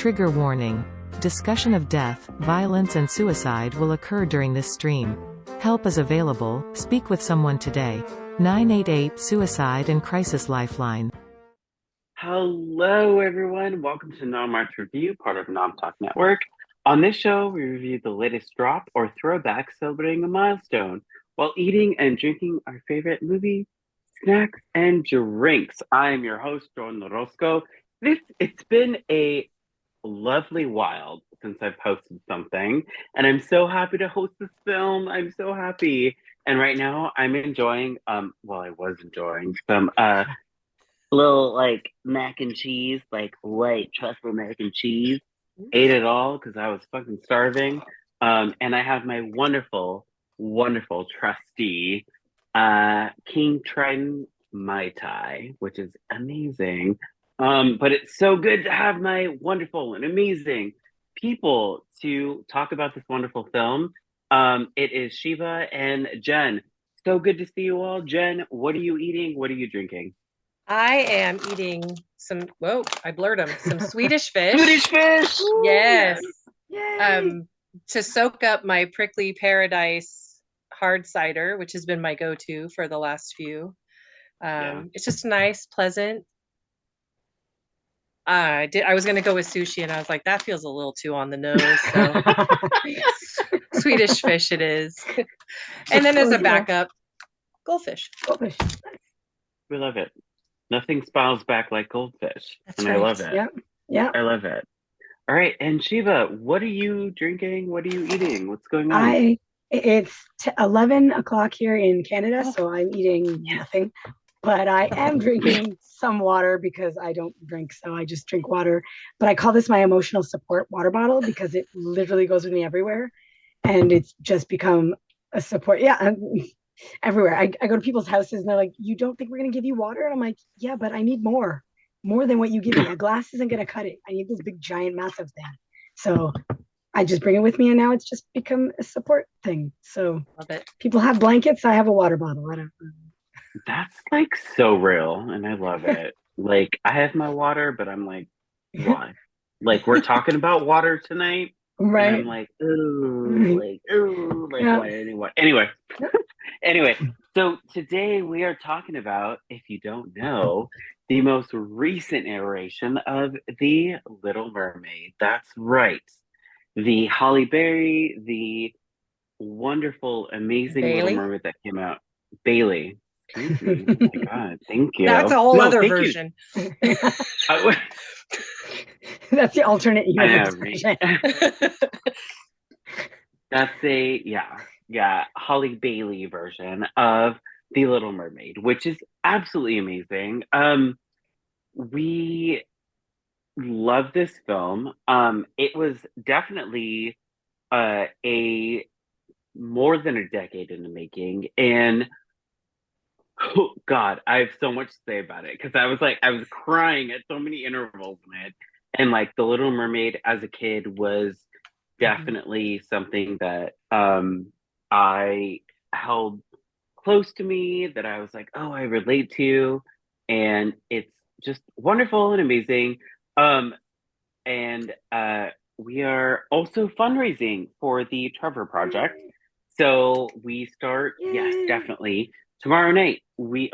Trigger warning. Discussion of death, violence and suicide will occur during this stream. Help is available. Speak with someone today. 988 Suicide and Crisis Lifeline. Hello, everyone. Welcome to Nom Watch Review, part of Nom Talk Network. On this show, we review the latest drop or throwback celebrating a milestone while eating and drinking our favorite movie, snacks, and drinks. I am your host, Jordyn Orozco. It's been a lovely while since I've posted something, and I'm so happy to host this film. I'm so happy. And right now, I'm enjoying, I was enjoying some little like mac and cheese, like white truffle mac and cheese. Ate it all because I was fucking starving. And I have my wonderful, wonderful trustee, King Triton Mai Tai, which is amazing. But it's so good to have my wonderful and amazing people to talk about this wonderful film. It is Shiva and Jen. So good to see you all. Jen, what are you eating? What are you drinking? I am eating some, I blurred them, some Swedish fish. Swedish fish! Yes. Yay. To soak up my Prickly Paradise hard cider, which has been my go-to for the last few. It's just nice, pleasant. I was going to go with sushi, and I was like, that feels a little too on the nose. So Swedish fish it is. And then as a backup, goldfish. Goldfish. We love it. Nothing smiles back like goldfish. That's right. I love it. Yeah. I love it. All right. And Shiva, what are you drinking? What are you eating? What's going on? It's 11 o'clock here in Canada, so I'm eating nothing. But I am drinking some water because I don't drink, so I just drink water. But I call this my emotional support water bottle because it literally goes with me everywhere. And it's just become a support. Yeah, everywhere. I go to people's houses and they're like, you don't think we're going to give you water? And I'm like, yeah, but I need more than what you give me. A glass isn't going to cut it. I need this big, giant, massive thing. So I just bring it with me, and now it's just become a support thing. So love it. People have blankets. I have a water bottle. I don't know. That's like so real, and I love it. Like, I have my water, but I'm like, why? Like, we're talking about water tonight, right? And I'm like, why anyway? Anyway, so today we are talking about, if you don't know, the most recent iteration of The Little Mermaid. That's right. The Halle Berry, the wonderful, amazing Little Mermaid that came out. Bailey. Excuse me. Oh my God. Thank you. That's a whole other version. That's the alternate universe. Right? That's Halle Bailey version of The Little Mermaid, which is absolutely amazing. We love this film. It was definitely a more than a decade in the making, and oh God, I have so much to say about it because I was crying at so many intervals in it, and like The Little Mermaid as a kid was definitely something that I held close to me, that I was like, oh, I relate to, and it's just wonderful and amazing. And we are also fundraising for the Trevor Project. So we start, yes, definitely. Tomorrow we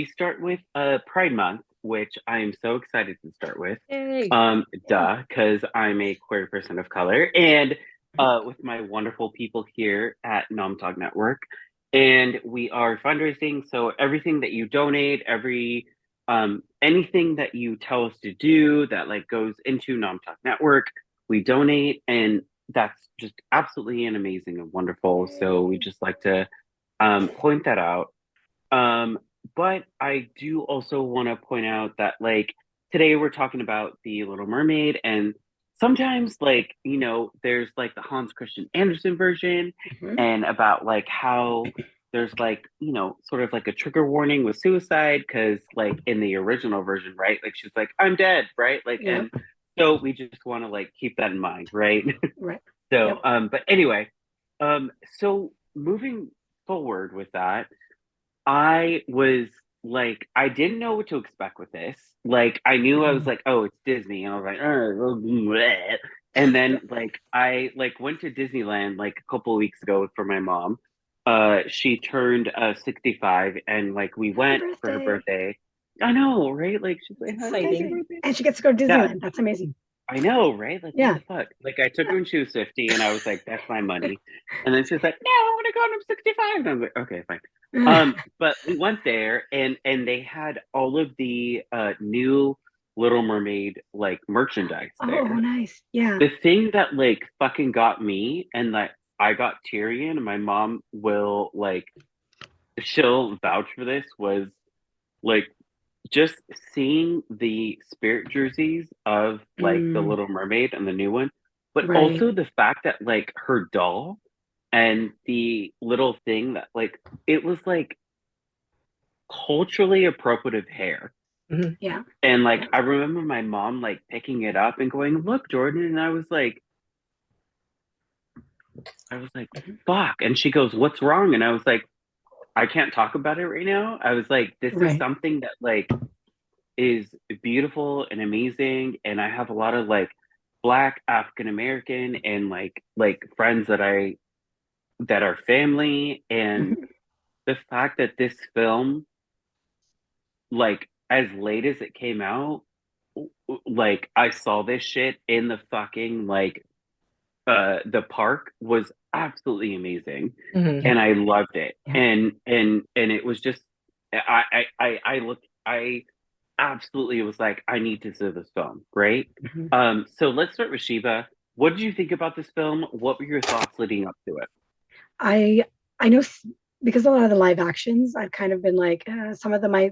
start with Pride Month, which I am so excited to start with. Yay. Because I'm a queer person of color, and with my wonderful people here at Nom Talk Network. And we are fundraising, so everything that you donate, anything that you tell us to do that like goes into Nom Talk Network, we donate, and that's just absolutely and amazing and wonderful. So we just like to point that out. But I do also want to point out that like today we're talking about The Little Mermaid, and sometimes like, you know, there's like the Hans Christian Andersen version, and about like how there's like, you know, sort of like a trigger warning with suicide, because like in the original version, right, like she's like, I'm dead, right, like and so we just want to like keep that in mind, right? Right. So but anyway, so moving forward with that, I was like I didn't know what to expect with this. Like I knew I was like, oh, it's Disney, and I was like, bleh. And then like I like went to Disneyland like a couple of weeks ago for my mom. She turned 65, and like we went for her birthday. I know, right? Like she's like, happy birthday. And she gets to go to Yeah, Disneyland. That's amazing. I know, right? Like, Yeah. what the fuck? Like, I took her when she was 50, and I was like, that's my money. And then she's like, no, I want to go when I'm 65. And I'm like, okay, fine. But we went there, and they had all of the new Little Mermaid like merchandise there. Oh, nice. Yeah. The thing that like fucking got me, and that I got teary in, and my mom will like, she'll vouch for this, was like just seeing the spirit jerseys of like the Little Mermaid and the new one, but also the fact that like her doll and the little thing that like it was like culturally appropriate hair. Yeah. And like I remember my mom like picking it up and going, look, Jordyn, and I was like, fuck. And she goes, what's wrong? And I was like, I can't talk about it right now. I was like, this is something that like is beautiful and amazing, and I have a lot of like Black African American and like friends that are family, and the fact that this film, like as late as it came out, like I saw this shit in the fucking like the park, was absolutely amazing. And I loved it. And it was just I looked, I absolutely was like, I need to see this film, right? So let's start with Shiva. What did you think about this film? What were your thoughts leading up to it? I know because a lot of the live actions, I've kind of been like, some of them I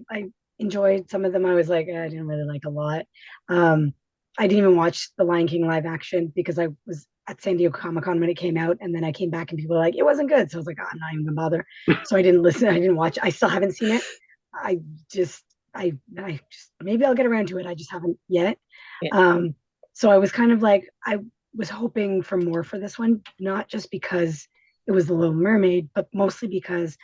enjoyed, some of them I was like, I didn't really like a lot. I didn't even watch the Lion King live action because I was at San Diego Comic-Con when it came out, and then I came back and people were like, it wasn't good. So I was like, oh, I'm not even gonna bother. So I didn't listen, I didn't watch. I still haven't seen it. I just maybe I'll get around to it. I just haven't yet. So I was kind of like, I was hoping for more for this one, not just because it was the Little Mermaid, but mostly because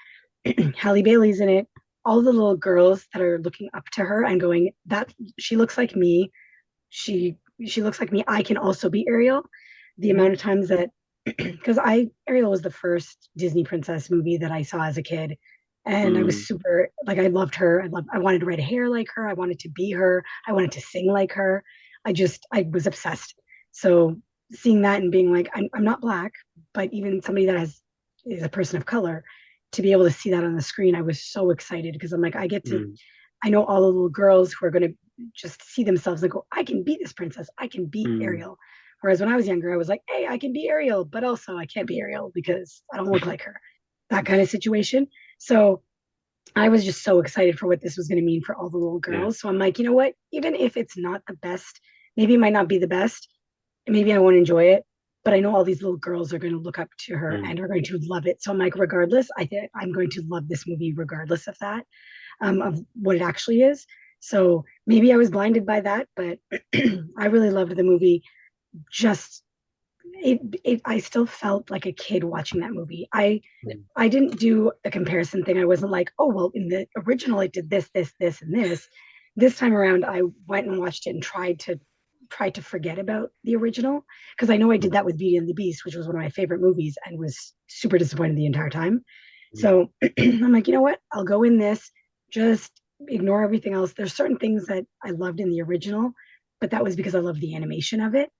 Halle Bailey's in it. All the little girls that are looking up to her and going, that she looks like me. She looks like me. I can also be Ariel. The amount of times that, because Ariel was the first Disney princess movie that I saw as a kid. And I was super, like, I loved her. I wanted to red hair like her. I wanted to be her. I wanted to sing like her. I was obsessed. So seeing that and being like, I'm not Black, but even somebody that is a person of color, to be able to see that on the screen, I was so excited because I'm like, I know all the little girls who are going to just see themselves and go, I can be this princess. I can be Ariel. Whereas when I was younger, I was like, hey, I can be Ariel, but also I can't be Ariel because I don't look like her. That kind of situation. So I was just so excited for what this was going to mean for all the little girls. So I'm like, you know what? Even if it's not the best, maybe it might not be the best. Maybe I won't enjoy it. But I know all these little girls are going to look up to her and are going to love it. So I'm like, regardless, I think I'm going to love this movie regardless of that, of what it actually is. So maybe I was blinded by that, but I really loved the movie. Just I still felt like a kid watching that movie. I didn't do a comparison thing. I wasn't like, oh well, in the original it did this, this, this, and this. This time around, I went and watched it and tried to forget about the original, because I know I did that with Beauty and the Beast, which was one of my favorite movies, and was super disappointed the entire time. So I'm like, you know what? I'll go in this, just ignore everything else. There's certain things that I loved in the original, but that was because I love the animation of it.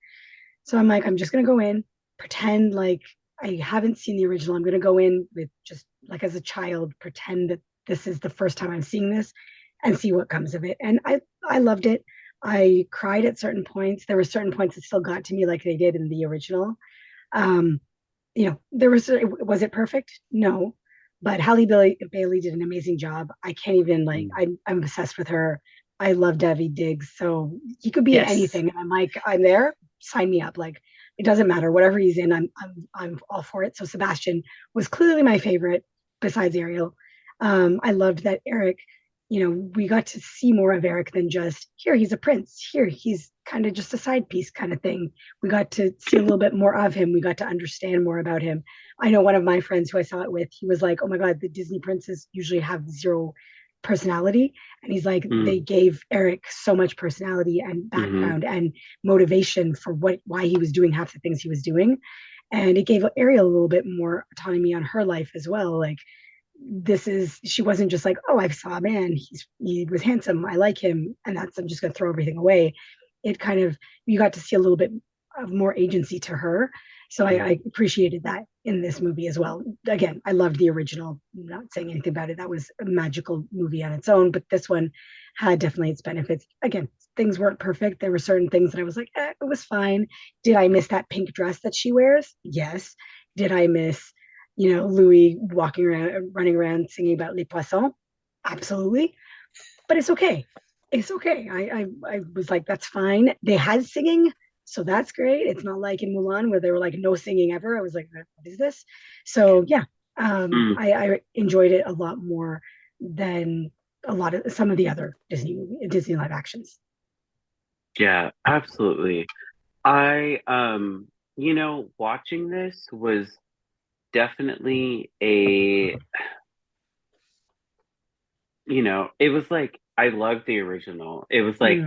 So I'm like, I'm just going to go in, pretend like I haven't seen the original. I'm going to go in with just like as a child, pretend that this is the first time I'm seeing this and see what comes of it. And I loved it. I cried at certain points. There were certain points that still got to me like they did in the original. There was it perfect? No. But Halle Bailey did an amazing job. I can't even like, I'm obsessed with her. I love Daveed Diggs. So he could be in anything. And I'm like, I'm there. Sign me up. Like, it doesn't matter. Whatever he's in, I'm all for it. So Sebastian was clearly my favorite besides Ariel. I loved that Eric, we got to see more of Eric than just here, he's a prince. Here, he's kind of just a side piece kind of thing. We got to see a little bit more of him. We got to understand more about him. I know one of my friends who I saw it with, he was like, oh my God, the Disney princes usually have zero personality. And he's like, they Mm. gave Eric so much personality and background and motivation for why he was doing half the things he was doing. And it gave Ariel a little bit more autonomy on her life as well. Like, she wasn't just like, oh, I saw a man, he was handsome, I like him, and I'm just going to throw everything away. It kind of, you got to see a little bit of more agency to her. So I appreciated that in this movie as well. Again, I loved the original. I'm not saying anything about it. That was a magical movie on its own, but this one had definitely its benefits. Again, things weren't perfect. There were certain things that I was like, it was fine. Did I miss that pink dress that she wears? Yes. Did I miss, Louis walking around, running around singing about Les Poissons? Absolutely. But it's okay. It's okay. I was like, that's fine. They had singing, so that's great. It's not like in Mulan where they were like no singing ever. I was like, what is this? So yeah, I enjoyed it a lot more than a lot of some of the other Disney live actions. Yeah, absolutely. I watching this was definitely it was like I loved the original. It was like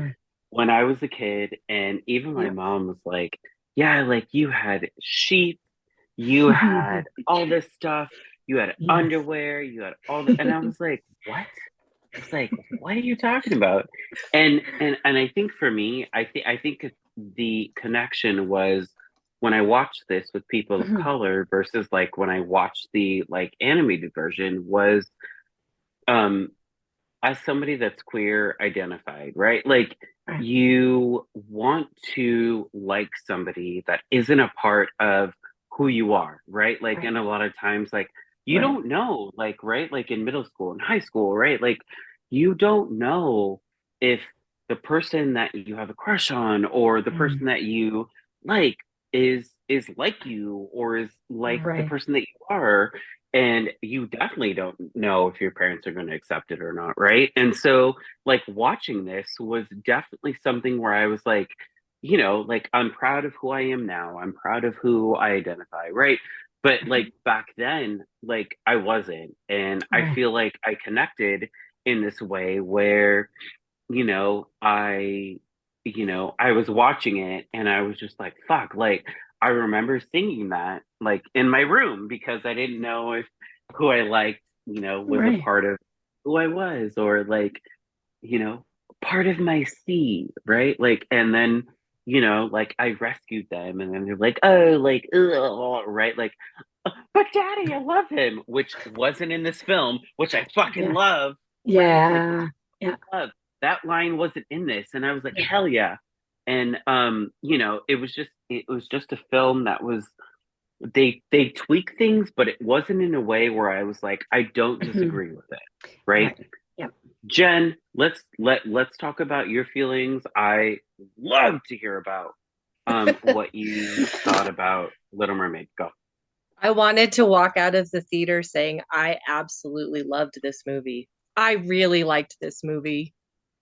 when I was a kid, and even my mom was like, yeah, like you had sheep, you had all this stuff, you had underwear, you had all the, and I was like, what? I was like, what are you talking about? And I think for me, I think the connection was when I watched this with people of color versus like when I watched the like animated version was as somebody that's queer identified, right? Like you want to like somebody that isn't a part of who you are, right? Like, and a lot of times, like, you don't know, like, right? Like in middle school and high school, right? Like, you don't know if the person that you have a crush on or the person that you like is like you or is like the person that you are, and you definitely don't know if your parents are going to accept it or not, right? And so like watching this was definitely something where I was like, like I'm proud of who I am now, I'm proud of who I identify, right? But like back then, like I wasn't, and I feel like I connected in this way where I was watching it and I was just like, fuck, like I remember singing that like in my room because I didn't know if who I liked, was a part of who I was or like, part of my seed, right? Like, and then, like I rescued them and then they're like, oh, like, ugh, right? Like, but daddy, I love him, which wasn't in this film, which I fucking love. Yeah. Right? Like, love. That line wasn't in this. And I was like, hell yeah. And it was just a film that was they tweak things, but it wasn't in a way where I was like, I don't disagree with it. Right. Yep. Jen, let's talk about your feelings. I love to hear about what you thought about Little Mermaid. Go. I wanted to walk out of the theater saying I absolutely loved this movie. I really liked this movie.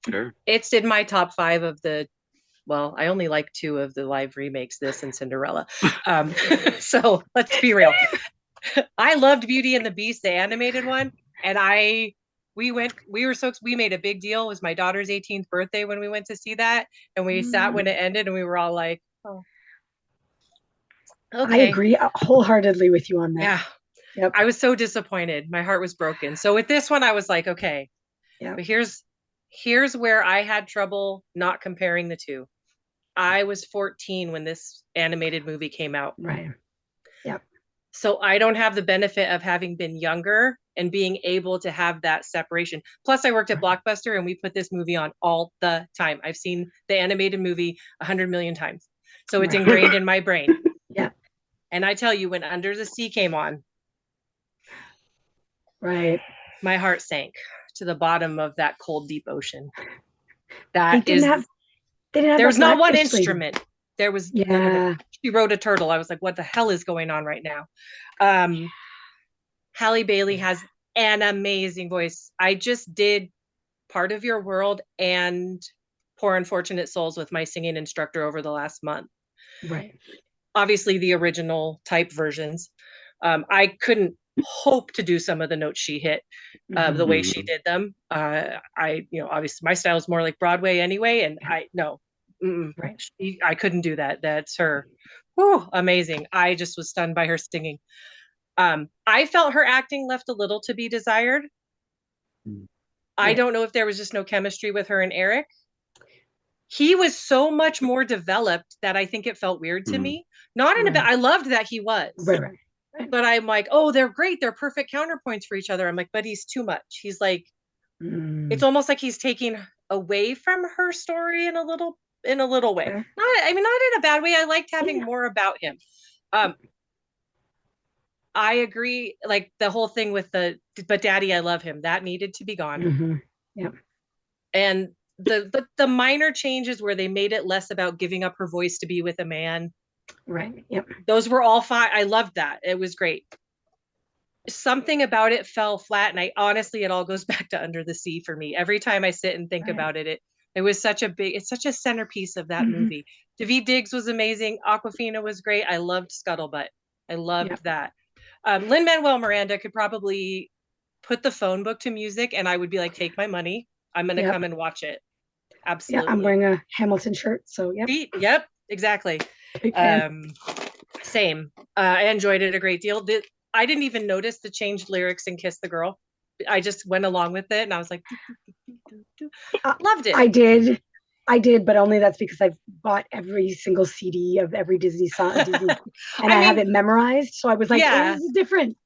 Sure. It's in my top 5 of I only like 2 of the live remakes, this and Cinderella. So let's be real. I loved Beauty and the Beast, the animated one. And we made a big deal. It was my daughter's 18th birthday when we went to see that. And we sat when it ended and we were all like, oh, okay. I agree wholeheartedly with you on that. Yeah. Yep. I was so disappointed. My heart was broken. So with this one, I was like, okay, but here's where I had trouble not comparing the two. I was 14 when this animated movie came out. Right. Yep. So I don't have the benefit of having been younger and being able to have that separation. Plus, I worked at Blockbuster and we put this movie on all the time. I've seen the animated movie 100 million times. So it's ingrained in my brain. Yeah. And I tell you, when Under the Sea came on, my heart sank to the bottom of that cold, deep ocean. There was not one instrument. There was she rode a turtle. I was like, what the hell is going on right now? Halle Bailey has an amazing voice. I just did Part of Your World and Poor Unfortunate Souls with my singing instructor over the last month. Right. Obviously the original type versions. I couldn't hope to do some of the notes she hit the way she did them. Obviously my style is more like Broadway anyway, and Right. I couldn't do that. That's her. Whew, amazing. I just was stunned by her singing. I felt her acting left a little to be desired. I don't know if there was just no chemistry with her and Eric. He was so much more developed that I think it felt weird to me. Not in a bit. I loved that he was. Right. But I'm like, oh, they're great. They're perfect counterpoints for each other. I'm like, but he's too much. He's like, it's almost like he's taking away from her story in a little way. Okay. Not in a bad way. I liked having more about him. I agree. Like the whole thing with but Daddy, I love him. That needed to be gone. Yep. And the minor changes where they made it less about giving up her voice to be with a man. Right. Yep. Those were all fine. I loved that. It was great. Something about it fell flat, and it all goes back to Under the Sea for me. Every time I sit and think about it, it was such a centerpiece of that movie. Daveed Diggs was amazing. Awkwafina was great. I loved Scuttlebutt. I loved that. Lin-Manuel Miranda could probably put the phone book to music, and I would be like, take my money. I'm going to come and watch it. Absolutely. Yeah, I'm wearing a Hamilton shirt, so yep. Yep, exactly. Same. I enjoyed it a great deal. I didn't even notice the changed lyrics in Kiss the Girl. I just went along with it, and I was like, loved it. I did, but only that's because I've bought every single CD of every Disney song, and I have it memorized. So I was like, oh, this is different.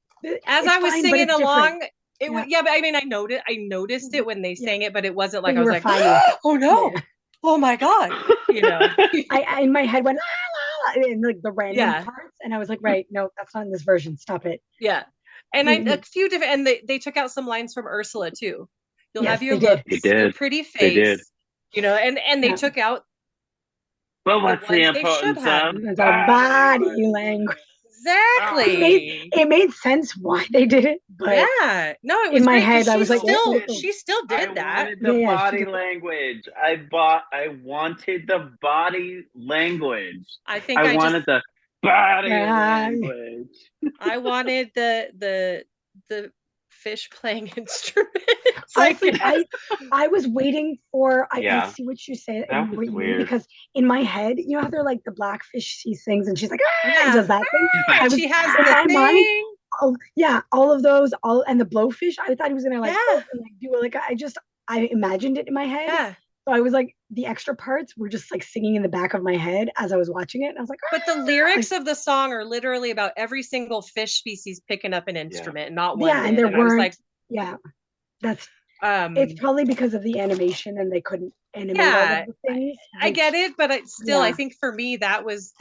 As I was singing along, but I noticed it when they sang it, but it wasn't like I was like, oh no, oh my god, I in my head went in like the random parts, and I was like, right, no, that's not in this version. Stop it. Yeah, and a few different, and they took out some lines from Ursula too. You'll have your looks, your pretty face, and they took out. But what's the importance of the body language? Exactly. It made sense why they did it, but it was in my head I was like, she still did that. Wanted the body language. I wanted the body language. I wanted the body language. I wanted the fish playing instruments. I was waiting for I see what you say because in my head, you know how they're like the blackfish, she sings and she's like does that thing. She has the thing. Mind, all of those, and the blowfish. I thought he was gonna do it. I imagined it in my head. Yeah. So I was like, the extra parts were just like singing in the back of my head as I was watching it. And I was like, but the lyrics of the song are literally about every single fish species picking up an instrument, not one. Yeah, and there weren't. That's. It's probably because of the animation, and they couldn't animate all of the things. I get it, but I think for me that was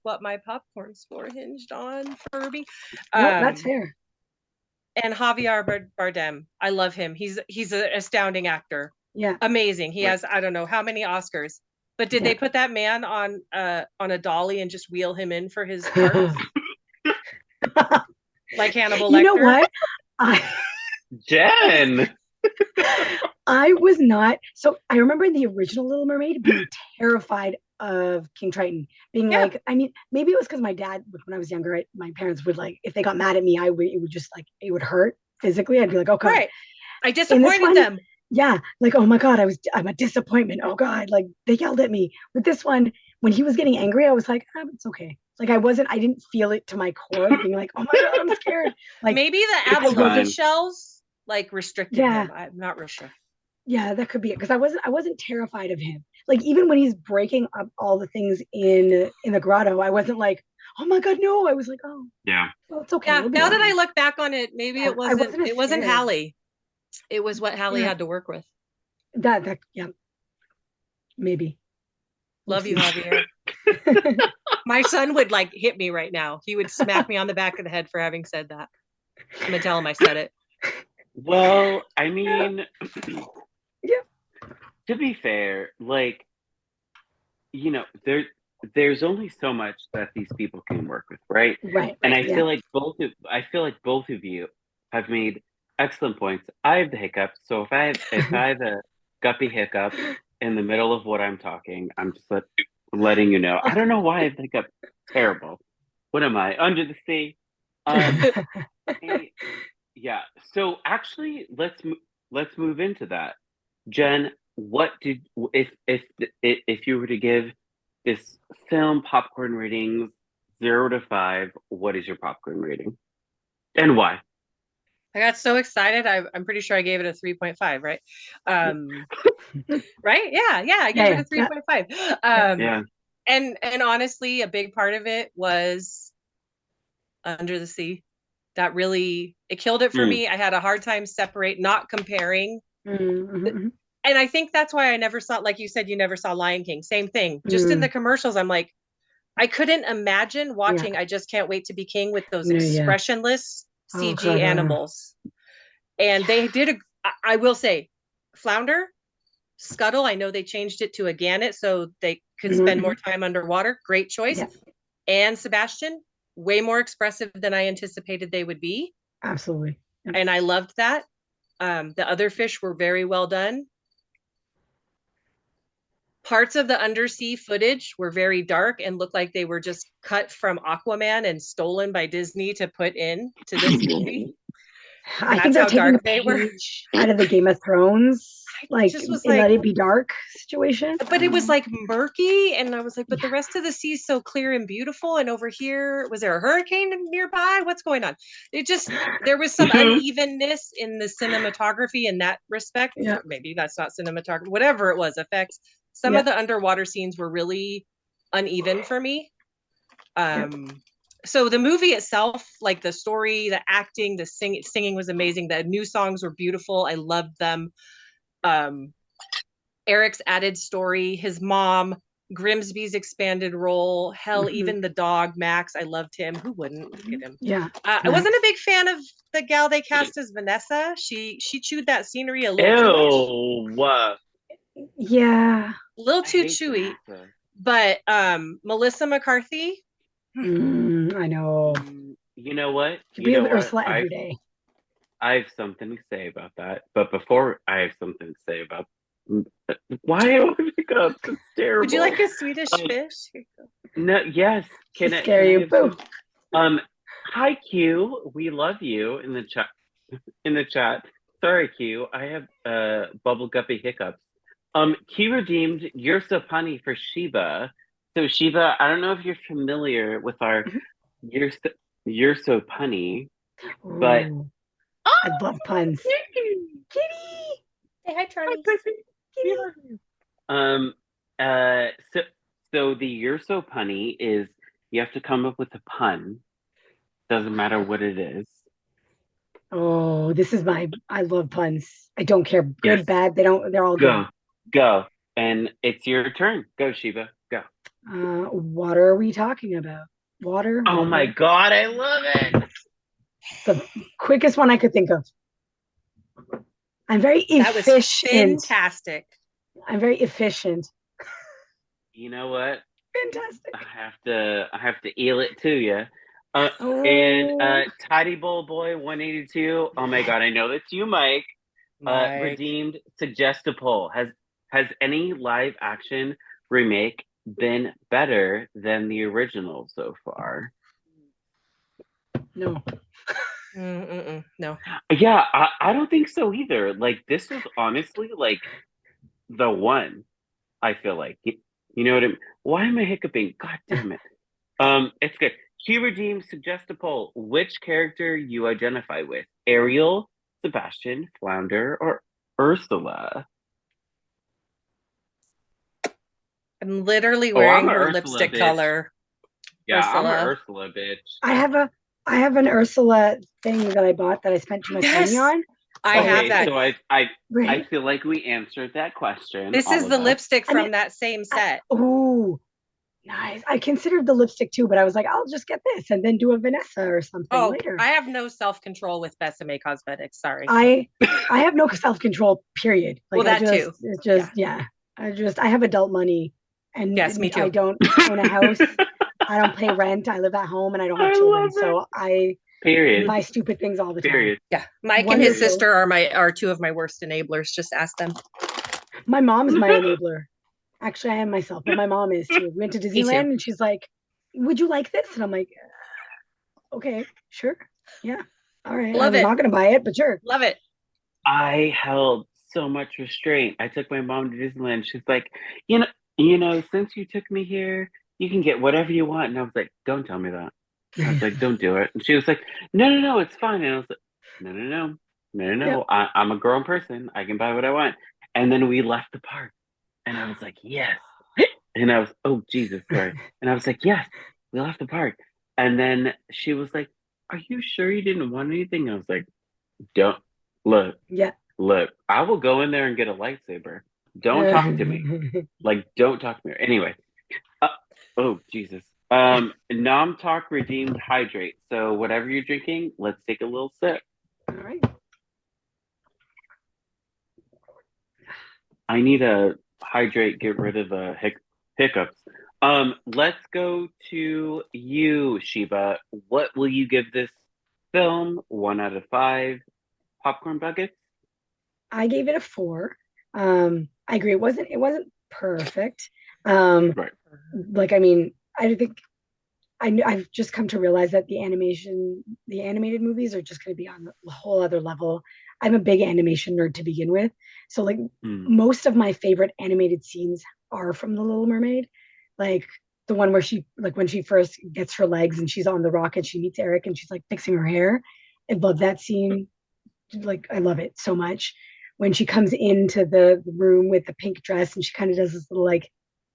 what my popcorn score hinged on for me. That's fair. And Javier Bardem, I love him. He's an astounding actor. Yeah, amazing. He has I don't know how many Oscars, but did they put that man on a dolly and just wheel him in for his part? Like Hannibal Lecter? You know what? Jen. I was not. So I remember in the original Little Mermaid being terrified of King Triton, being like, I mean, maybe it was because my dad, when I was younger, my parents would like, if they got mad at me, it would just like, it would hurt physically. I'd be like, okay. Right. I disappointed them. Yeah, like, oh my God, I'm a disappointment. Oh God, like they yelled at me. With this one, when he was getting angry, I was like, it's okay. Like I didn't feel it to my core, being like, oh my God, I'm scared. Like maybe the absolute shells like restricted him. I'm not real sure. Yeah, that could be it. Because I wasn't terrified of him. Like even when he's breaking up all the things in the grotto, I wasn't like, oh my God, no. I was like, oh yeah, well, it's okay. Yeah, now that I look back on it, maybe it wasn't Hallie. It was what Hallie had to work with. That maybe. Love you, Javier. My son would like hit me right now. He would smack me on the back of the head for having said that. I'm gonna tell him I said it. Well, I mean, to be fair, like, there's only so much that these people can work with, right? Right. And I feel like both of you have made excellent points. I have the hiccups, so if I have a guppy hiccup in the middle of what I'm talking, I'm just letting you know. I don't know why I have the hiccup. Terrible. What am I? Under the sea. Yeah. So actually, let's move into that. Jen, what did if you were to give this film popcorn ratings 0 to 5, what is your popcorn rating and why? I got so excited. I'm pretty sure I gave it a 3.5, right? Right? Yeah, I gave it a 3.5. Yeah. And honestly, a big part of it was Under the Sea. That really it killed it for me. I had a hard time not comparing. Mm-hmm. And I think that's why I never saw, like you said, you never saw Lion King. Same thing. Just in the commercials, I'm like, I couldn't imagine watching I Just Can't Wait to Be King with those expressionless CG animals. And they did I will say, Flounder, Scuttle, I know they changed it to a gannet so they could spend more time underwater. Great choice. Yeah. And Sebastian, way more expressive than I anticipated they would be. Absolutely. Yep. And I loved that. The other fish were very well done. Parts of the undersea footage were very dark and looked like they were just cut from Aquaman and stolen by Disney to put in to this movie. I think they're taking a page out of the Game of Thrones, like let it be dark situation. But it was like murky, and I was like, but the rest of the sea is so clear and beautiful. And over here, was there a hurricane nearby? What's going on? There was some unevenness in the cinematography in that respect. Yeah. Maybe that's not cinematography, whatever it was, effects. Some of the underwater scenes were really uneven for me. So the movie itself, like the story, the acting, the singing was amazing. The new songs were beautiful. I loved them. Eric's added story, his mom, Grimsby's expanded role, even the dog, Max, I loved him. Who wouldn't? Look at him. Yeah. I wasn't a big fan of the gal they cast as Vanessa. She chewed that scenery a little too much. Yeah. A little too chewy. Vanessa. But Melissa McCarthy, I know. You know what? You know what? Ursula every day. I have something to say about that. But before I have something to say about why do I pick up? It's terrible. Would you like a Swedish fish? No, yes. Can I scare you? Boo. Hi Q. We love you in the chat. In the chat. Sorry, Q. I have bubble guppy hiccups. Q redeemed You're So Punny for Sheba. So Sheba, I don't know if you're familiar with our You're So Punny, but I love puns. Kitty. Say hi, Charlie. So the You're So Punny is you have to come up with a pun. Doesn't matter what it is. Oh, I love puns. I don't care. Good, bad, they're all good. Go. And it's your turn. Go, Sheba. Go. What are we talking about? Water. Oh my God, I love it. The quickest one I could think of. I'm very efficient. That was fantastic. I'm very efficient. You know what? Fantastic. I have to eel it to you. And Tidy Bowl Boy 182. Oh my God, I know that's you, Mike. Redeemed Suggestipole. Has any live action remake been better than the original so far? No. No. Yeah, I don't think so either. Like, this was honestly like the one. I feel like you know what I mean. Why am I hiccuping? God damn it. It's good. Q redeemed Suggestipole. Which character you identify with? Ariel, Sebastian, Flounder, or Ursula? I'm literally wearing her lipstick color. Yeah, Ursula. I'm an Ursula bitch. I have an Ursula thing that I bought that I spent too much money on. I have that. So I feel like we answered that question. This is the lipstick from that same set. Oh, nice. I considered the lipstick too, but I was like, I'll just get this and then do a Vanessa or something later. I have no self-control with Besame Cosmetics. Sorry. I have no self-control, period. Like, well, that too. It's just, I have adult money and yes, me too. I don't own a house. I don't pay rent. I live at home and I don't have children. So I buy stupid things all the time. Yeah. Mike and his sister are two of my worst enablers. Just ask them. My mom is my enabler. Actually, I am myself, but my mom is too. We went to Disneyland and she's like, would you like this? And I'm like, okay, sure. Yeah. All right. Love I was it. not going to buy it, but sure. Love it. I held so much restraint. I took my mom to Disneyland. She's like, since you took me here, you can get whatever you want. And I was like, don't tell me that. I was like, don't do it. And she was like, no, it's fine. And I was like, no. Yep. I'm a grown person. I can buy what I want. And then we left the park. And I was like, yes. And I was, oh, Jesus, sorry. And I was like, yes, we left the park. And then she was like, are you sure you didn't want anything? I was like, don't. Look, Yeah. I will go in there and get a lightsaber. Don't talk to me. Like, don't talk to me. Anyway. Oh, Jesus. Nom Talk redeemed hydrate. So whatever you're drinking, let's take a little sip. All right. I need a hydrate, get rid of the hiccups. Let's go to you, Sheba. What will you give this film? 1 out of 5 popcorn buckets? I gave it a 4. I agree. It wasn't perfect. Right. Like, I mean, I think I've just come to realize that the animated movies are just going to be on a whole other level. I'm a big animation nerd to begin with. So like most of my favorite animated scenes are from The Little Mermaid. Like the one where when she first gets her legs and she's on the rock and she meets Eric and she's like fixing her hair. I love that scene. Like I love it so much. When she comes into the room with the pink dress and she kind of does this little like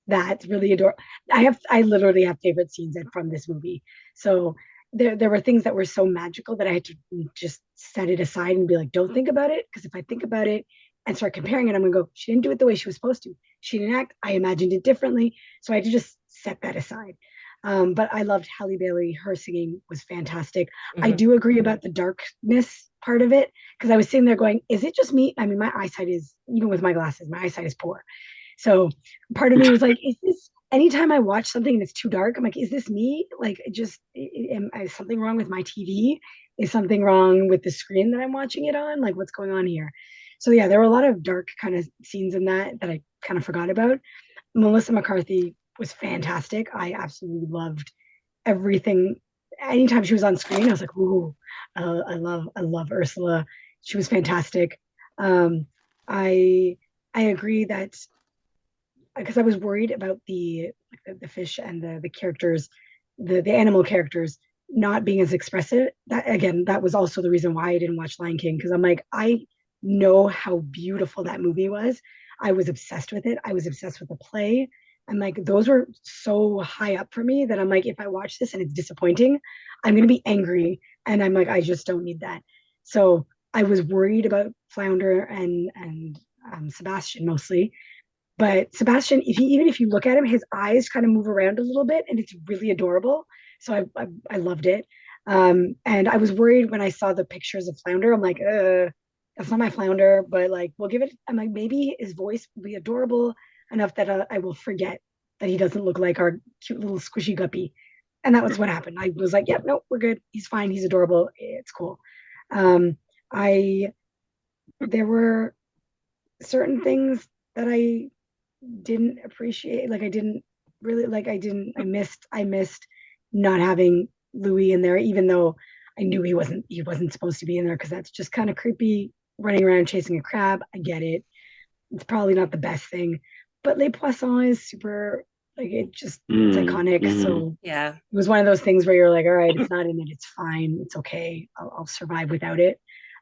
that's really adorable. I literally have favorite scenes from this movie. So there were things that were so magical that I had to just set it aside and be like, don't think about it. Because if I think about it and start comparing it, I'm gonna go, she didn't do it the way she was supposed to. She didn't act, I imagined it differently. So I had to just set that aside. But I loved Halle Bailey. Her singing was fantastic. I do agree about the darkness part of it because I was sitting there going, is it just me? I mean, my eyesight is, even with my glasses, my eyesight is poor. So part of me was like, is this, anytime I watch something and it's too dark, I'm like, is this me? Like, is something wrong with my TV? Is something wrong with the screen that I'm watching it on? Like, what's going on here? So yeah, there were a lot of dark kind of scenes in that I kind of forgot about. Melissa McCarthy was fantastic. I absolutely loved everything. Anytime she was on screen, I was like, ooh, I love Ursula. She was fantastic. I agree that because I was worried about the fish and the characters, the animal characters not being as expressive. That was also the reason why I didn't watch Lion King, because I'm like, I know how beautiful that movie was. I was obsessed with it. I was obsessed with the play. And like those were so high up for me that I'm like, if I watch this and it's disappointing, I'm gonna be angry. And I'm like, I just don't need that. So I was worried about Flounder and Sebastian mostly. But Sebastian, even if you look at him, his eyes kind of move around a little bit, and it's really adorable. So I loved it. And I was worried when I saw the pictures of Flounder. I'm like, that's not my Flounder, but like we'll give it. I'm like, maybe his voice will be adorable enough that I will forget that he doesn't look like our cute little squishy guppy. And that was what happened. I was like, yep, no, we're good. He's fine. He's adorable. It's cool. There were certain things that I didn't appreciate. Like I didn't really like. I missed not having Louis in there, even though I knew he wasn't supposed to be in there because that's just kind of creepy, running around chasing a crab. I get it. It's probably not the best thing, but Les Poissons is super. Like it's iconic. So yeah, it was one of those things where you're like, all right, it's not in it. It's fine. It's okay. I'll survive without it.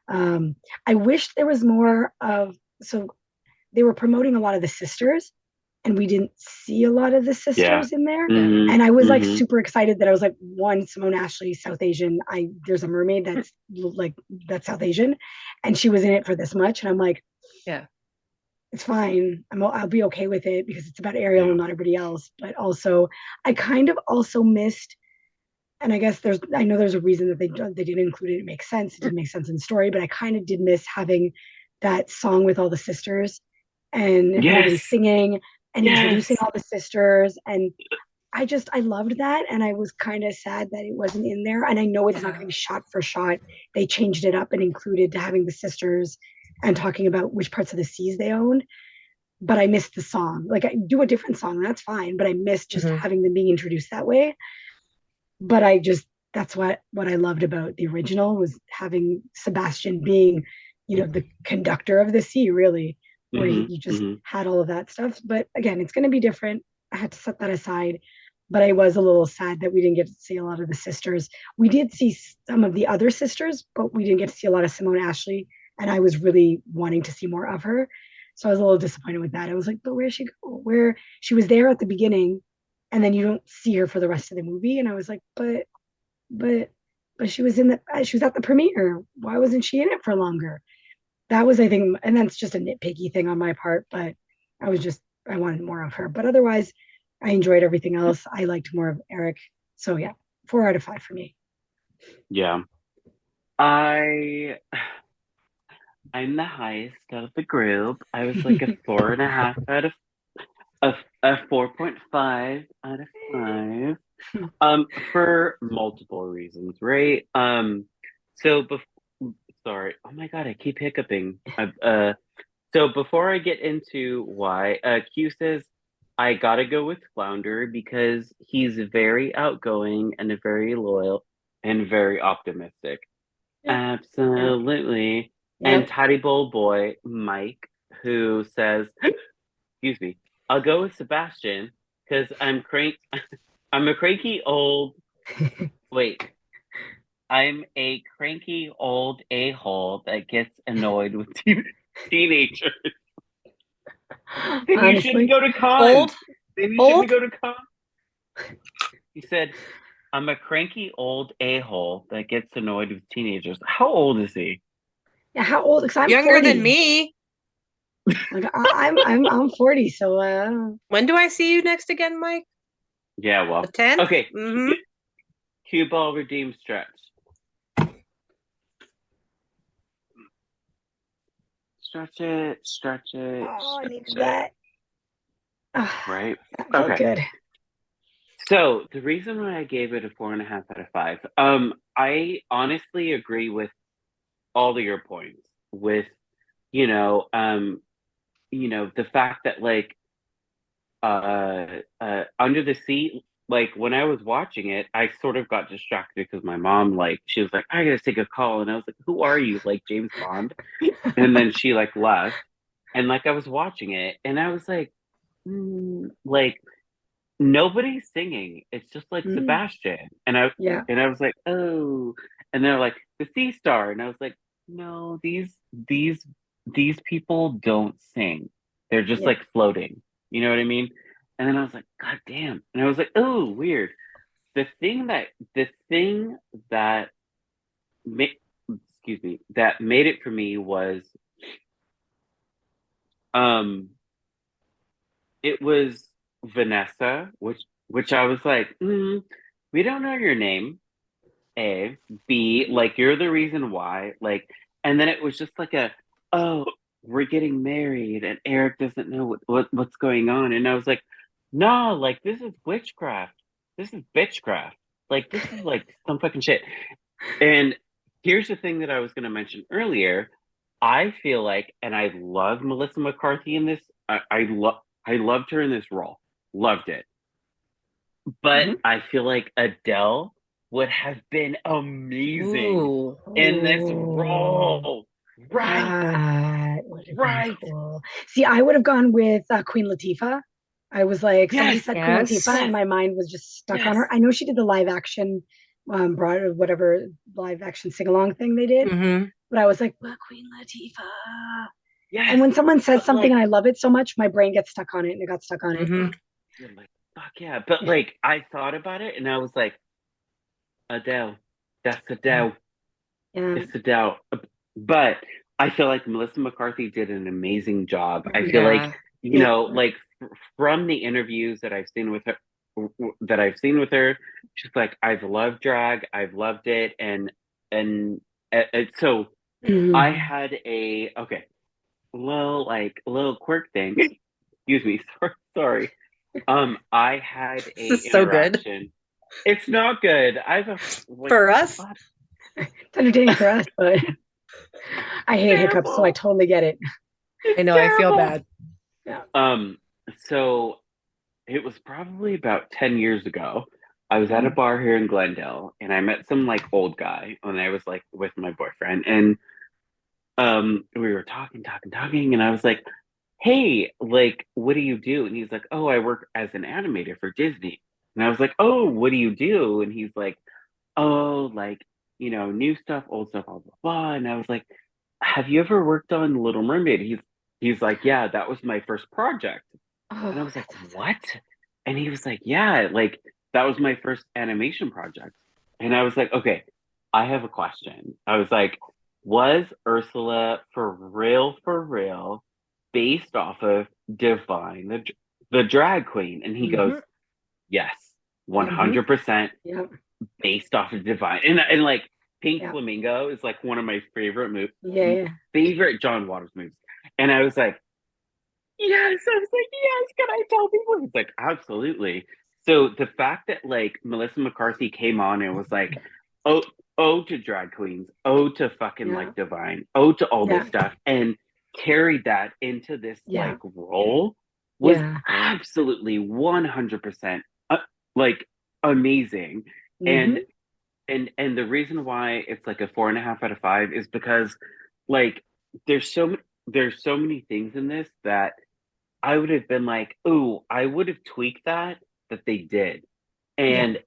I wish there was more of. So they were promoting a lot of the sisters, and we didn't see a lot of the sisters in there. And I was like super excited that I was like, one, Simone Ashley, South Asian. There's a mermaid that's South Asian, and she was in it for this much, and I'm like, yeah, it's fine. I'll be okay with it because it's about Ariel and not everybody else. But also, I kind of also missed, and I guess I know there's a reason that they didn't include it. It makes sense. It didn't make sense in the story, but I kind of did miss having that song with all the sisters and everybody singing and introducing all the sisters. And I loved that. And I was kind of sad that it wasn't in there. And I know it's not going to be shot for shot. They changed it up and included having the sisters and talking about which parts of the seas they owned. But I missed the song. Like I do a different song, that's fine. But I missed just having them being introduced that way. But I just that's what I loved about the original, was having Sebastian being, the conductor of the sea, really, where you just had all of that stuff. But again, it's going to be different. I had to set that aside. But I was a little sad that we didn't get to see a lot of the sisters. We did see some of the other sisters, but we didn't get to see a lot of Simone Ashley. And I was really wanting to see more of her. So I was a little disappointed with that. I was like, but where'd she go? Where she was there at the beginning, and then you don't see her for the rest of the movie. And I was like, but she was at the premiere. Why wasn't she in it for longer? That was, I think, and that's just a nitpicky thing on my part, but I wanted more of her. But otherwise, I enjoyed everything else. I liked more of Eric. So yeah, 4 out of 5 for me. Yeah. I'm the highest out of the group. I was like a 4.5 out of a 4.5 out of 5. For multiple reasons, right? So sorry. Oh my god, I keep hiccuping. So before I get into why, Q says I gotta go with Flounder because he's very outgoing and very loyal and very optimistic. Yeah. Absolutely. Yeah. And Toddy Bowl Boy Mike, who says, excuse me, I'll go with Sebastian because I'm a cranky old I'm a cranky old a-hole that gets annoyed with teenagers. Then you shouldn't go to cons. Then you shouldn't go to cons. He said, I'm a cranky old a-hole that gets annoyed with teenagers. How old is he? Yeah, how old? Because I'm younger 40. than me. Like I'm 40, so when do I see you next again, Mike? Yeah, well, the 10th? Okay. Cue ball redeem stretch. Stretch it. Oh, I need that. Right. Okay. Good. So the reason why I gave it a 4.5 out of 5, I honestly agree with all of your points. With the fact that like Under the Sea, like when I was watching it, I sort of got distracted because my mom, like, she was like, I gotta take a call, and I was like, who are you, like James Bond? And then she like left, and like I was watching it, and I was like, like nobody's singing. It's just like Sebastian, and I was like, oh, and they're like the Sea Star, and I was like, no, these people don't sing. They're just like floating. You know what I mean? And then I was like, God damn. And I was like, oh, weird. The thing that that made it for me was it was Vanessa, which I was like, we don't know your name. A. B, like you're the reason why. Like, and then it was just like we're getting married and Eric doesn't know what's going on. And I was like, no, like this is witchcraft. This is bitchcraft. Like this is like some fucking shit. And here's the thing that I was gonna mention earlier. I feel like, and I love Melissa McCarthy in this. I loved her in this role. Loved it. But I feel like Adele would have been amazing in this role. Right. Cool. See, I would have gone with Queen Latifah. I was like, somebody said Queen Latifah, and my mind was just stuck on her. I know she did the live action, whatever live action sing along thing they did, but I was like, well, Queen Latifah. Yes. And when someone says something and I love it so much, my brain gets stuck on it, and it got stuck on it. You're like, fuck yeah. But like, I thought about it, and I was like, Adele. That's Adele. Yeah. It's Adele. But I feel like Melissa McCarthy did an amazing job. I feel like, like from the interviews that I've seen with her, she's like, I've loved drag, I've loved it, and so I had a little quirk thing. Excuse me, sorry. I had a this is so interaction. Good. It's not good. For us. It's entertaining for us, but I hate hiccups, so I totally get it. I know, terrible. I feel bad. Yeah. So it was probably about 10 years ago. I was at a bar here in Glendale, and I met some like old guy when I was like with my boyfriend, and we were talking, and I was like, "Hey, like, what do you do?" And he's like, "Oh, I work as an animator for Disney." And I was like, "Oh, what do you do?" And he's like, "Oh, like, new stuff, old stuff, blah blah blah." And I was like, "Have you ever worked on Little Mermaid?" He's like, "Yeah, that was my first project." And I Oh, was like, that's so sad. "What?" And he was like, "Yeah, like that was my first animation project." And I was like, "Okay, I have a question." I was like, "Was Ursula for real, based off of Divine, the drag queen?" And he goes, Mm-hmm. "Yes, Mm-hmm. 100% Yep. based off of Divine." And like Pink Yep. Flamingo is like one of my Yeah. Yeah. favorite John Waters movies. And I was like, yes, I was like, yes, can I tell people? He's like, absolutely. So the fact that like Melissa McCarthy came on and was like, oh, oh to drag queens, oh to fucking Yeah. like Divine, oh to all this Yeah. stuff, and carried that into this Yeah. like role was Yeah. absolutely 100% like amazing. Mm-hmm. And and the reason why it's like a 4.5 out of 5 is because like there's so there's so many things in this that I would have been like, "Ooh, I would have tweaked that they did." Yeah. And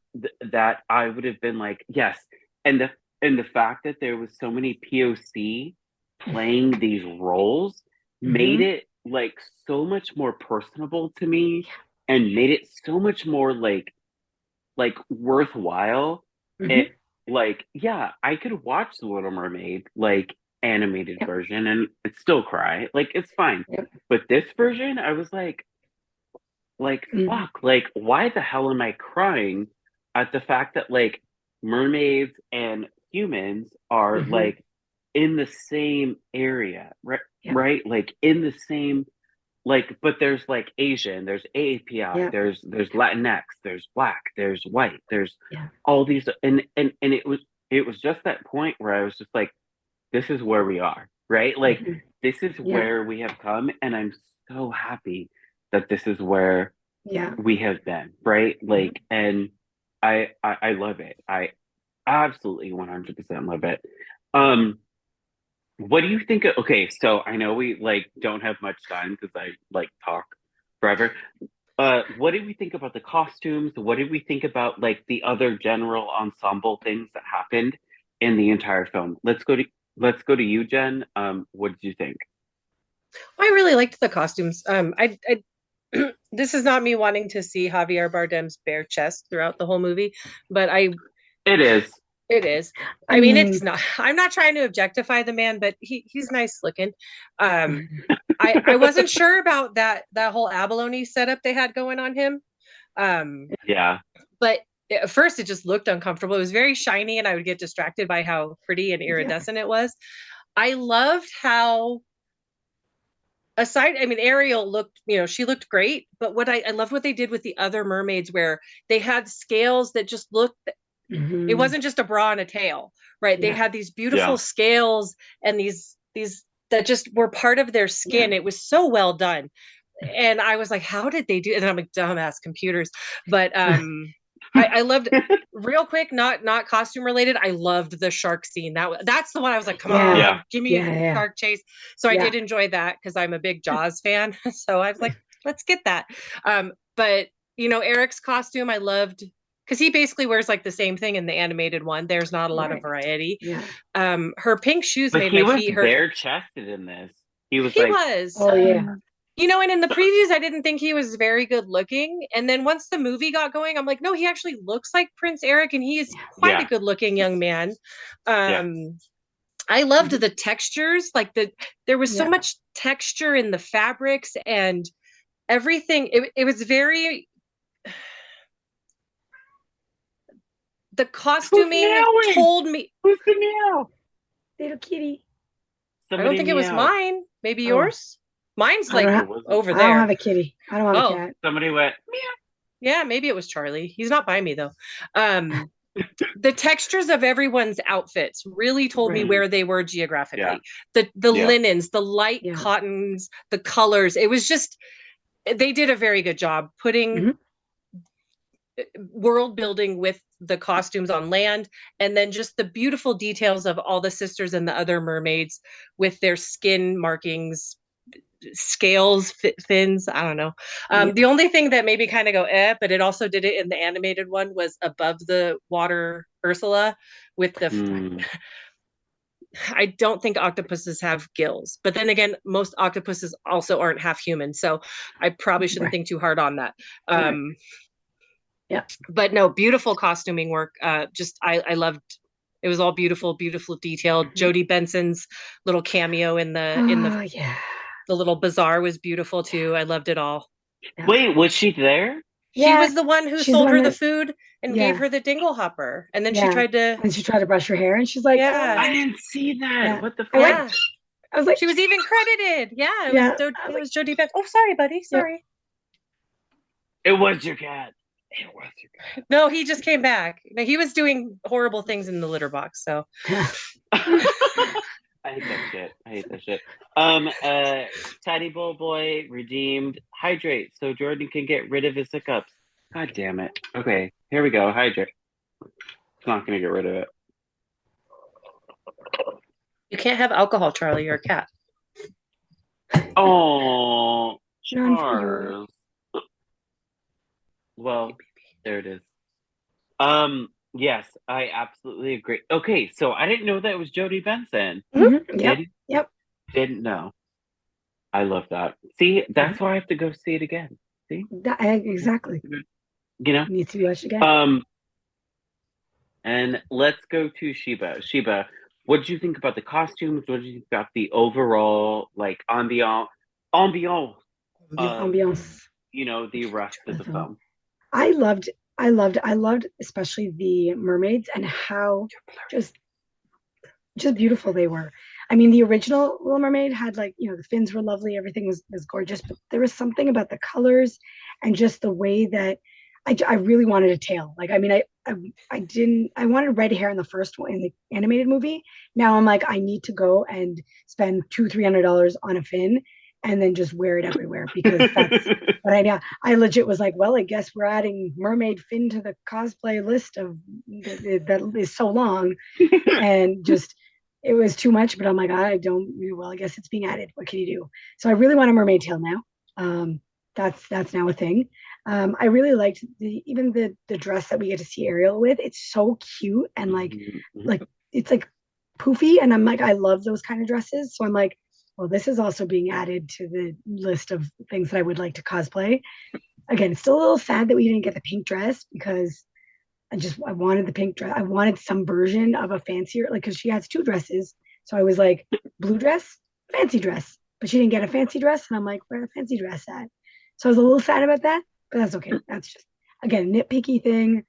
that I would have been like, "Yes." And the fact that there was so many POC playing these roles made Mm-hmm. it like so much more personable to me and made it so much more like worthwhile. Mm-hmm. It like yeah, I could watch The Little Mermaid like animated Yep. version and I'd still cry. Like it's fine. Yep. But this version, I was like Mm-hmm. fuck, like why the hell am I crying at the fact that like mermaids and humans are Mm-hmm. like in the same area, right? Yep. Right? Like in the same like but there's like Asian, there's AAPI, Yep. there's Latinx, there's black, there's white, there's Yeah. all these and it was just that point where I was just like, this is where we are, right? Like Mm-hmm. this is Yeah. where we have come, and I'm so happy that this is where Yeah. we have been, right? Mm-hmm. Like, and I love it. I absolutely 100% love it. Um, what do you think of, okay, so I know we like don't have much time because I like talk forever. What did we think about the costumes? What did we think about like the other general ensemble things that happened in the entire film? Let's go to you, Jen. What did you think? I really liked the costumes. I this is not me wanting to see Javier Bardem's bare chest throughout the whole movie, but It is. it is. I I mean, it's mean, not. I'm not trying to objectify the man, but he's nice looking. Um, I wasn't sure about that whole abalone setup they had going on him. Um, Yeah. but at first it just looked uncomfortable. It was very shiny, and I would get distracted by how pretty and yeah. iridescent it was. I loved how aside, I mean, Ariel looked, she looked great, but I loved what they did with the other mermaids where they had scales that just looked, it Mm-hmm. wasn't just a bra and a tail, right? They Yeah. had these beautiful Yeah. scales and these that just were part of their Yeah. skin. It was so well done. And I was like, how did they do it? And I'm like, dumbass computers. But I loved real quick, not costume related. I loved the shark scene. That's the one I was like, come Yeah. Yeah. on, give me a Yeah. Yeah. shark chase. So I Yeah. did enjoy that because I'm a big Jaws fan. So I was like, let's get that. But Eric's costume, I loved because he basically wears like the same thing in the animated one. There's not a lot of Right. variety. Yeah. Her pink shoes But made he my was feet hurt. bare chested in this. He was He like, was. Oh yeah. And in the previews, I didn't think he was very good looking. And then once the movie got going, I'm like, no, he actually looks like Prince Eric, and he is Yeah. quite a yeah, good looking young man. yeah. I loved Mm-hmm. the textures, like there was so Yeah. much texture in the fabrics and everything. It was very the Who's costuming meowing? told me. Who's the meow? Little kitty. I don't Somebody think it was meowed. mine. Maybe Oh, yours. Mine's I don't like It have. wasn't. over I don't have there. a kitty. I don't have a Oh, cat. Somebody went yeah, maybe it was Charlie. He's not by me though. Um, the textures of everyone's outfits really told me Right. meow. where they were Yeah, geographically. The yeah, linens, the light Yeah. cottons, the colors. It was just they did a very good job putting Mm-hmm. world building with the costumes on land, and then just the beautiful details of all the sisters and the other mermaids with their skin markings, scales, fins. I don't know. The only thing that maybe kind of go but it also did it in the animated one, was above the water Ursula with the. I don't think octopuses have gills, but then again, most octopuses also aren't half human, so I probably shouldn't think too hard on that. Yeah, but no, beautiful costuming work. Just I loved. It was all beautiful, beautiful detailed. Jodie Benson's little cameo in the the little bazaar was beautiful too. I loved it all. Yeah. Wait, was she there? She was the one who sold her the food and gave her the dingle hopper, and then she tried to brush her hair, and she's like, I didn't see that. What the fuck? I was like, she was even credited. It was Jodie Benson. Oh, sorry, buddy. Sorry. It was your cat. It was your cat. No, he just came back. No, he was doing horrible things in the litter box. So I hate that shit. Teddy Bull Boy redeemed hydrate so Jordyn can get rid of his hiccups. God damn it. Okay, here we go. Hydrate. It's not gonna get rid of it. You can't have alcohol, Charlie. You're a cat. Oh, Charles. Well, there it is. Yes, I absolutely agree. Okay, so I didn't know that it was Jodie Benson. Yep. Didn't know. I love that. See, that's why I have to go see it again. See? Exactly. You know? Needs to be watched again. And let's go to Sheba. Sheba, what did you think about the costumes? What did you think about the overall, like, ambiance? You know, the rest of the film. I loved especially the mermaids and how just beautiful they were. I mean, the original Little Mermaid had, like, you know, the fins were lovely, everything was gorgeous, but there was something about the colors and just the way that I really wanted a tail. Like, I mean, I wanted red hair in the first one, in the animated movie. Now I'm like, I need to go and spend $200-300 on a fin and then just wear it everywhere, because that's what I legit was like, well, I guess we're adding mermaid fin to the cosplay list of that is so long. And just, it was too much, but I'm like, I guess it's being added. What can you do? So I really want a mermaid tail now. That's now a thing. I really liked even the dress that we get to see Ariel with. It's so cute and like it's like poofy, and I'm like, I love those kind of dresses. So I'm like, well, this is also being added to the list of things that I would like to cosplay. Again, it's still a little sad that we didn't get the pink dress, because I wanted the pink dress. I wanted some version of a fancier, like, because she has two dresses. So I was like, blue dress, fancy dress, but she didn't get a fancy dress, and I'm like, where the fancy dress at? So I was a little sad about that, but that's okay. That's just, again, nitpicky thing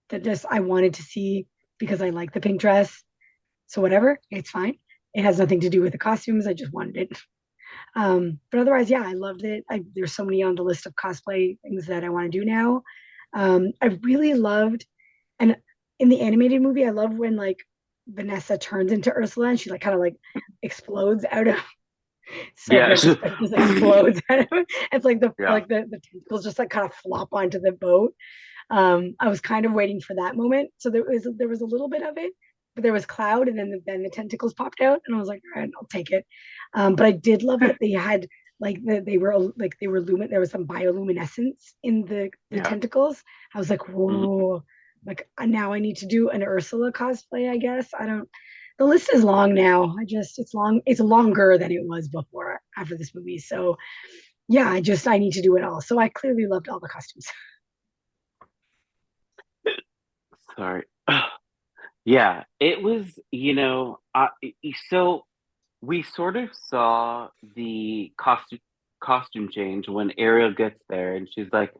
that just I wanted to see because I like the pink dress. So whatever, it's fine. It has nothing to do with the costumes. I just wanted it. But otherwise, yeah, I loved it. There's so many on the list of cosplay things that I want to do now. I really loved, and in the animated movie, I love when, like, Vanessa turns into Ursula and she, like, kind of like explodes out of. So just explodes out of it. It's like the tentacles just like kind of flop onto the boat. I was kind of waiting for that moment. So there was a little bit of it, but there was cloud, and then the tentacles popped out, and I was like, all right, I'll take it. But I did love that they had they were there was some bioluminescence in the tentacles. I was like, whoa, like, now I need to do an Ursula cosplay, I guess. The list is long now. It's longer than it was before after this movie. So yeah, I need to do it all. So I clearly loved all the costumes. Sorry. Yeah, it was, so we sort of saw the costume change when Ariel gets there, and she's like,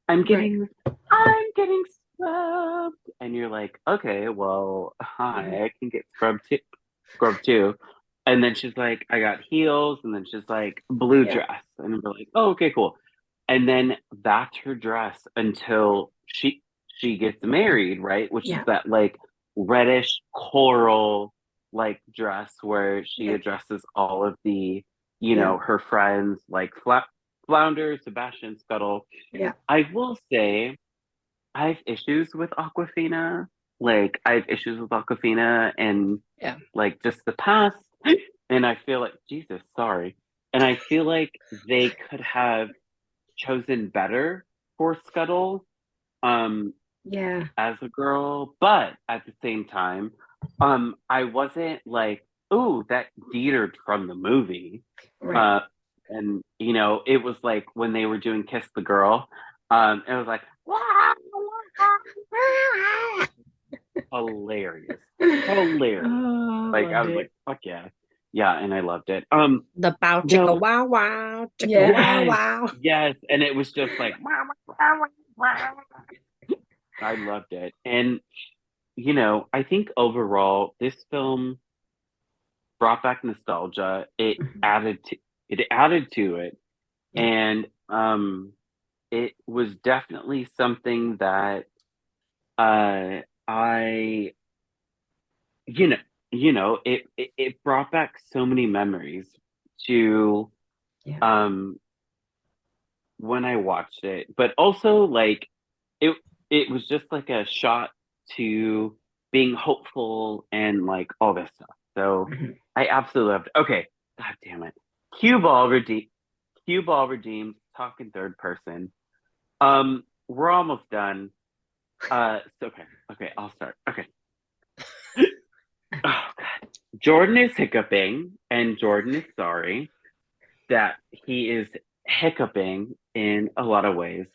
I'm getting scrubbed. And you're like, okay, well, hi, I can get scrubbed too. And then she's like, I got heels, and then she's like, blue dress. And we're like, oh, okay, cool. And then that's her dress until she gets married, right? Which is that, like, reddish coral, like, dress where she addresses all of the, her friends, like Flounder, Sebastian, Scuttle. Yeah. I will say I have issues with Aquafina. Like I have issues with Aquafina and Yeah. like just the past. And I feel like Jesus, sorry. And I feel like they could have chosen better for Scuttle Yeah. as a girl, but at the same time, I wasn't like, ooh, that Dieter from the movie. Right. And it was like when they were doing Kiss the Girl, it was like hilarious. Hilarious. Oh, Like I loved was it. like, fuck yeah. Yeah, and I loved it. The bow chicka No, wow wow chicka Yeah. wow yes, wow. yes. And it was just like I loved it. And I think overall this film brought back nostalgia. It added to it. Yeah. And it was definitely something that I it brought back so many memories to Yeah. when I watched it, but also like it it was just like a shot to being hopeful and like all this stuff. So Mhm. I absolutely loved it. Okay, god damn it. Cue ball redeemed. Cue ball redeemed. Talking third person. We're almost done. Okay, I'll start. Okay. Oh god. Jordyn is hiccuping, and Jordyn is sorry that he is hiccuping in a lot of ways.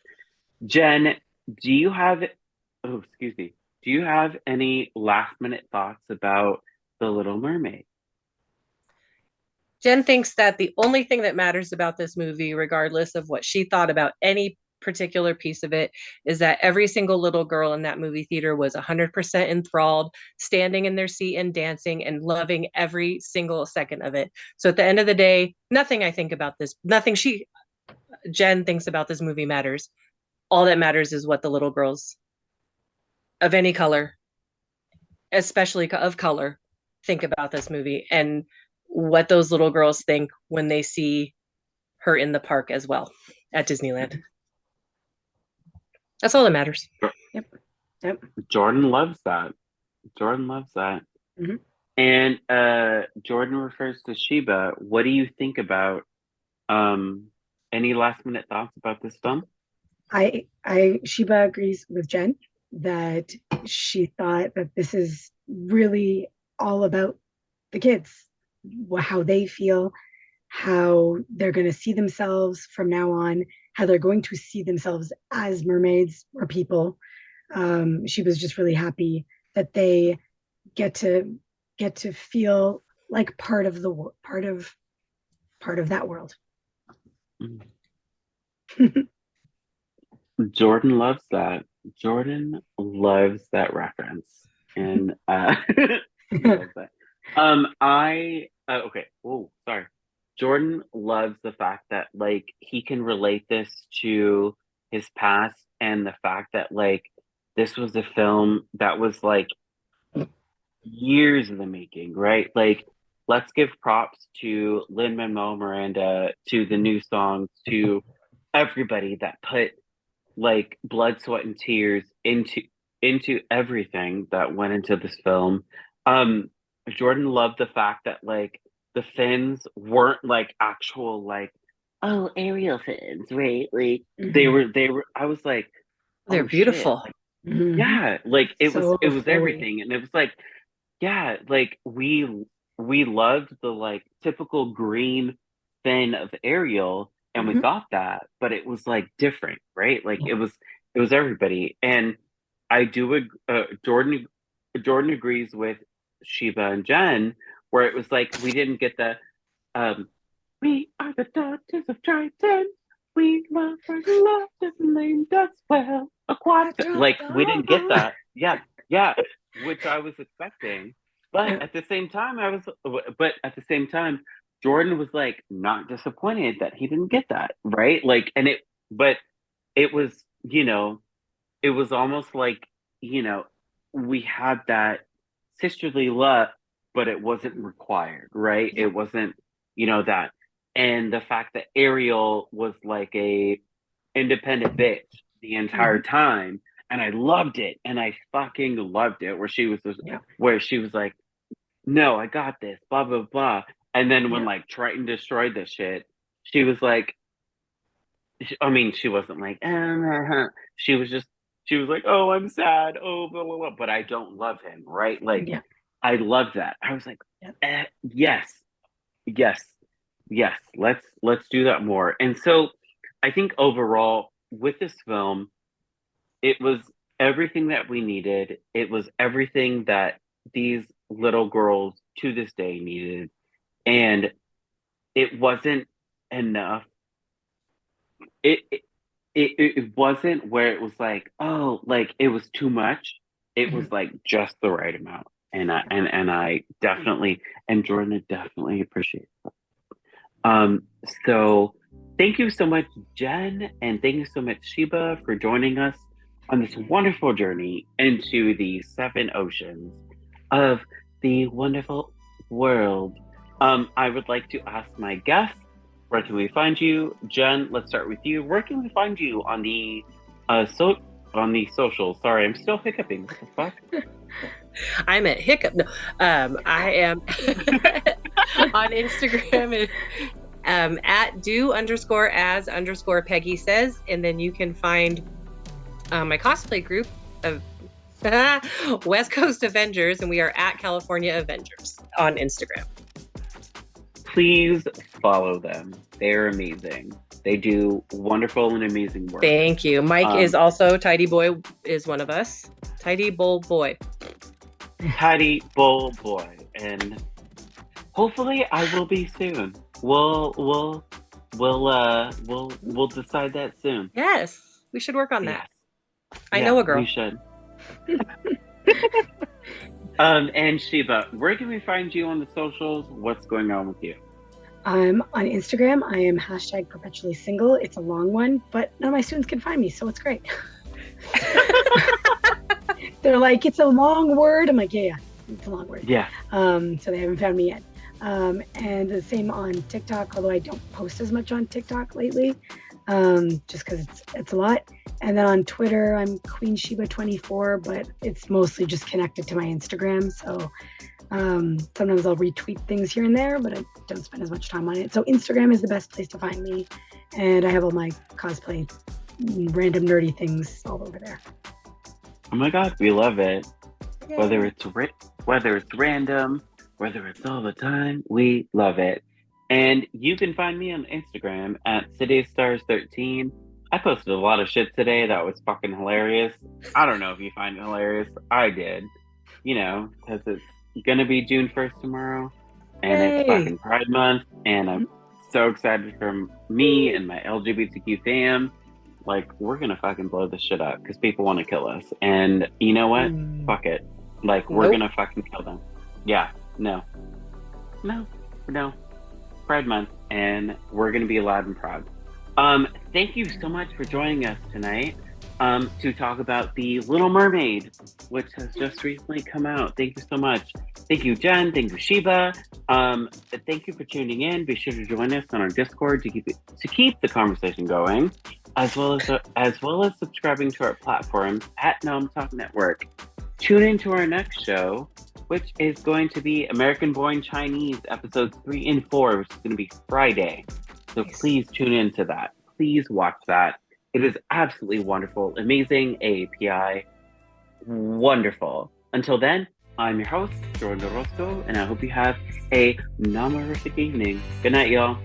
Jen, do you have, oh, excuse me, do you have any last minute thoughts about The Little Mermaid? Jen thinks that the only thing that matters about this movie, regardless of what she thought about any particular piece of it, is that every single little girl in that movie theater was 100% enthralled, standing in their seat and dancing and loving every single second of it. So at the end of the day, nothing I think about this, nothing Jen thinks about this movie matters. All that matters is what the little girls of any color, especially of color, think about this movie and what those little girls think when they see her in the park as well at Disneyland. That's all that matters. Yep. Yep. Jordyn loves that. Jordyn loves that. Mhm. And Jordyn refers to Sheba. What do you think about any last minute thoughts about this film? Sheba agrees with Jen that she thought that this is really all about the kids, how they feel, how they're going to see themselves from now on, how they're going to see themselves as mermaids or people. She was just really happy that they get to feel like part of that world. Mm. Jordyn loves that. Jordyn loves that reference. And loves that. Okay. Oh, sorry. Jordyn loves the fact that like he can relate this to his past and the fact that like this was a film that was like years in the making, right? Like let's give props to Lin-Manuel Miranda, to the new songs, to everybody that put like blood, sweat, and tears into everything that went into this film. Um, Jordyn loved the fact that like the fins weren't like actual like oh Ariel fins, right? Like they were. I was like, They're oh shit, beautiful. like Mhm. yeah, like So it was flowy. everything, and it was like yeah, like we loved the like typical green fin of Ariel, and we Mhm. got that, but it was like different, right? Like Yeah. it was everybody, and I do Jordyn agrees with Sheba and Jen, where it was like we didn't get the um we are the daughters of Triton. We love our love that named us well. Aquatic. Like we didn't get that. Yeah, yeah, which I was expecting. But Yeah. at the same time, But at the same time, Jordyn was like not disappointed that he didn't get that right. Like, but it was, it was almost like, you know, we had that sisterly love, but it wasn't required, right? Yeah. It wasn't, that. And the fact that Ariel was like a independent bitch the entire Mhm. time, and I loved it, and I fucking loved it. Where she was, Yeah. where she was like, "No, I got this," blah blah blah. And then when Yeah. like Triton destroyed the shit, she was like, I mean, she wasn't like, she was just, she was like, "Oh, I'm sad. Oh, blah blah blah," but I don't love him, right? Like, Yeah. I love that. I was like, Yeah. yes, yes, yes. Let's do that more. And so, I think overall with this film, it was everything that we needed. It was everything that these little girls to this day needed, and it wasn't enough. It wasn't where it was like, oh, like it was too much. It was like just the right amount. And I definitely, and Jordyn definitely appreciate it. So thank you so much, Jen, and thank you so much, Sheba, for joining us on this wonderful journey into the 7 oceans of the wonderful world. I would like to ask my guests, where can we find you? Jen, let's start with you. Where can we find you on the on the socials? Sorry, I'm still hiccuping. What the fuck? I'm at Hiccup. No, I am on Instagram at do_as_Peggy says, and then you can find my cosplay group of West Coast Avengers, and we are at California Avengers on Instagram. Please follow them. They're amazing. They do wonderful and amazing work. Thank you. Mike is also Tidy Boy is one of us. Tidy Bull Boy. Tidy Bull Boy, and hopefully I will be soon. We'll decide that soon. Yes, we should work on that. Yes. I know a girl. We should. And Sheba, where can we find you on the socials? What's going on with you? I'm on Instagram. I am #perpetually single. It's a long one, but none of my students can find me, so it's great. They're like, it's a long word. I'm like, yeah, it's a long word. Yeah. So they haven't found me yet. And the same on TikTok, although I don't post as much on TikTok lately, just because it's a lot. And then on Twitter, I'm Queen Sheba 24, but it's mostly just connected to my Instagram. So sometimes I'll retweet things here and there, but I don't spend as much time on it. So Instagram is the best place to find me, and I have all my cosplay, random nerdy things all over there. Oh my God, we love it. Yay. Whether it's random, whether it's all the time, we love it. And you can find me on Instagram at CityStars13. I posted a lot of shit today that was fucking hilarious. I don't know if you find it hilarious. I did. You know, because it's gonna be June 1st tomorrow, and Yay. it's fucking Pride Month, and I'm so excited for me and my LGBTQ fam. Like, we're gonna fucking blow this shit up because people want to kill us, and you know what? Fuck it. Like, we're gonna fucking kill them. Yeah. No. Pride Month, and we're gonna be loud and proud. Thank you so much for joining us tonight to talk about the Little Mermaid, which has just recently come out. Thank you so much. Thank you, Jen. Thank you, Sheba. Thank you for tuning in. Be sure to join us on our Discord to keep the conversation going, as well as subscribing to our platforms at Nom Talk Network. Tune in to our next show, which is going to be American Born Chinese episodes 3 and 4, which is going to be Friday. So please tune into that. Please watch that. It is absolutely wonderful, amazing API, wonderful. Until then, I'm your host, Jordyn Orozco, and I hope you have a nom-horrific evening. Good night, y'all.